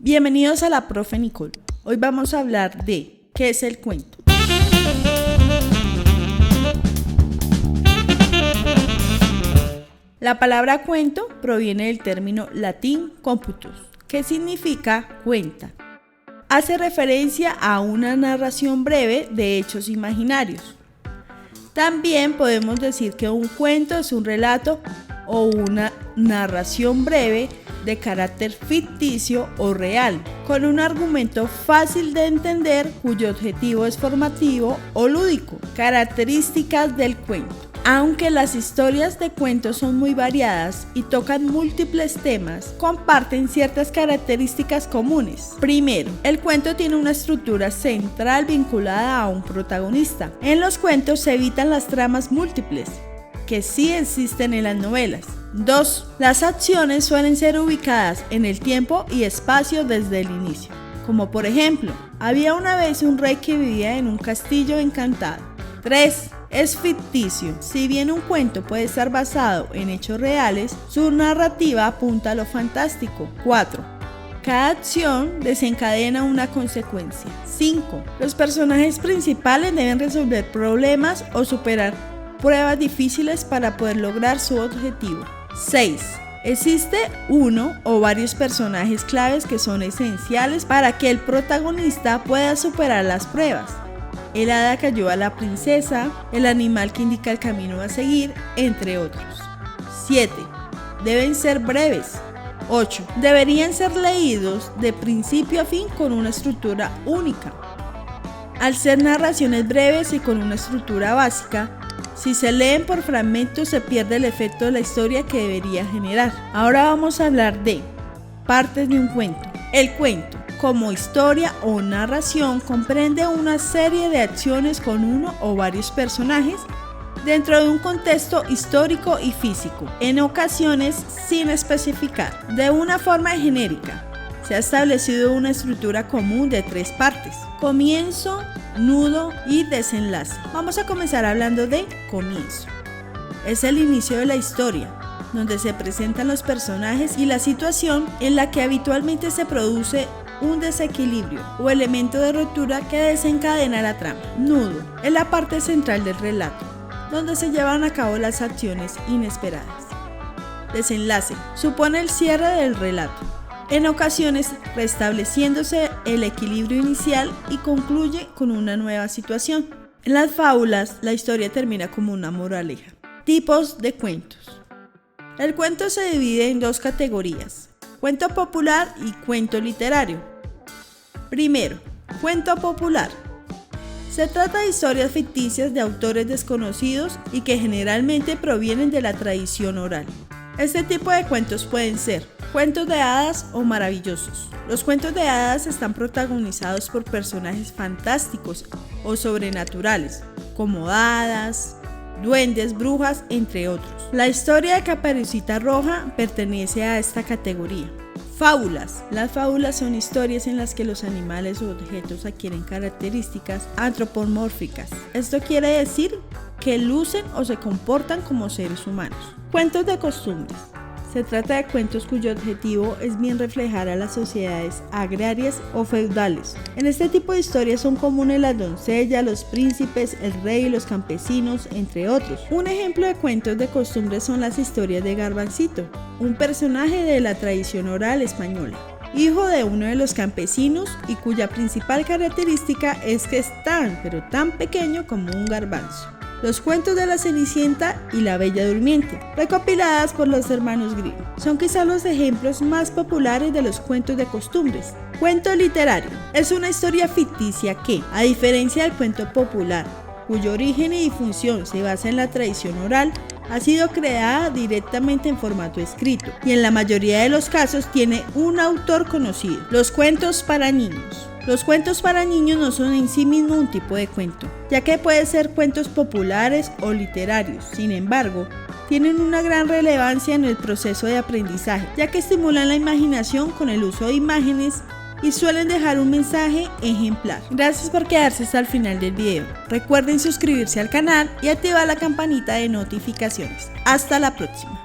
Bienvenidos a la Profe Nicole. Hoy vamos a hablar de ¿qué es el cuento? La palabra cuento proviene del término latín computus, que significa cuenta. Hace referencia a una narración breve de hechos imaginarios. También podemos decir que un cuento es un relato o una narración breve de carácter ficticio o real, con un argumento fácil de entender cuyo objetivo es formativo o lúdico. Características del cuento. Aunque las historias de cuentos son muy variadas y tocan múltiples temas, comparten ciertas características comunes. Primero, el cuento tiene una estructura central vinculada a un protagonista. En los cuentos se evitan las tramas múltiples, que sí existen en las novelas. 2. Las acciones suelen ser ubicadas en el tiempo y espacio desde el inicio. Como por ejemplo, había una vez un rey que vivía en un castillo encantado. 3. Es ficticio. Si bien un cuento puede estar basado en hechos reales, su narrativa apunta a lo fantástico. 4. Cada acción desencadena una consecuencia. 5. Los personajes principales deben resolver problemas o superar pruebas difíciles para poder lograr su objetivo. 6. Existe uno o varios personajes claves que son esenciales para que el protagonista pueda superar las pruebas. El hada que ayuda a la princesa, el animal que indica el camino a seguir, entre otros. 7. Deben ser breves. 8. Deberían ser leídos de principio a fin con una estructura única. Al ser narraciones breves y con una estructura básica, si se leen por fragmentos se pierde el efecto de la historia que debería generar. Ahora vamos a hablar de partes de un cuento. El cuento, como historia o narración, comprende una serie de acciones con uno o varios personajes dentro de un contexto histórico y físico, en ocasiones sin especificar. De una forma genérica, se ha establecido una estructura común de 3 partes: comienzo, nudo y desenlace. Vamos a comenzar hablando de comienzo. Es el inicio de la historia, donde se presentan los personajes y la situación en la que habitualmente se produce un desequilibrio o elemento de ruptura que desencadena la trama. Nudo es la parte central del relato, donde se llevan a cabo las acciones inesperadas. Desenlace supone el cierre del relato, en ocasiones restableciéndose el equilibrio inicial y concluye con una nueva situación. En las fábulas, la historia termina como una moraleja. Tipos de cuentos. El cuento se divide en 2 categorías: cuento popular y cuento literario. Primero, cuento popular. Se trata de historias ficticias de autores desconocidos y que generalmente provienen de la tradición oral. Este tipo de cuentos pueden ser cuentos de hadas o maravillosos. Los cuentos de hadas están protagonizados por personajes fantásticos o sobrenaturales, como hadas, duendes, brujas, entre otros. La historia de Caperucita Roja pertenece a esta categoría. Fábulas. Las fábulas son historias en las que los animales o objetos adquieren características antropomórficas. Esto quiere decir que lucen o se comportan como seres humanos. Cuentos de costumbres. Se trata de cuentos cuyo objetivo es bien reflejar a las sociedades agrarias o feudales. En este tipo de historias son comunes las doncellas, los príncipes, el rey y los campesinos, entre otros. Un ejemplo de cuentos de costumbres son las historias de Garbancito, un personaje de la tradición oral española, hijo de uno de los campesinos y cuya principal característica es que es tan pequeño como un garbanzo. Los cuentos de la Cenicienta y la Bella Durmiente, recopiladas por los hermanos Grimm, son quizás los ejemplos más populares de los cuentos de costumbres. Cuento literario es una historia ficticia que, a diferencia del cuento popular, cuyo origen y difusión se basa en la tradición oral, ha sido creada directamente en formato escrito y en la mayoría de los casos tiene un autor conocido. Los cuentos para niños. Los cuentos para niños no son en sí mismos un tipo de cuento, ya que pueden ser cuentos populares o literarios. Sin embargo, tienen una gran relevancia en el proceso de aprendizaje, ya que estimulan la imaginación con el uso de imágenes y suelen dejar un mensaje ejemplar. Gracias por quedarse hasta el final del video. Recuerden suscribirse al canal y activar la campanita de notificaciones. Hasta la próxima.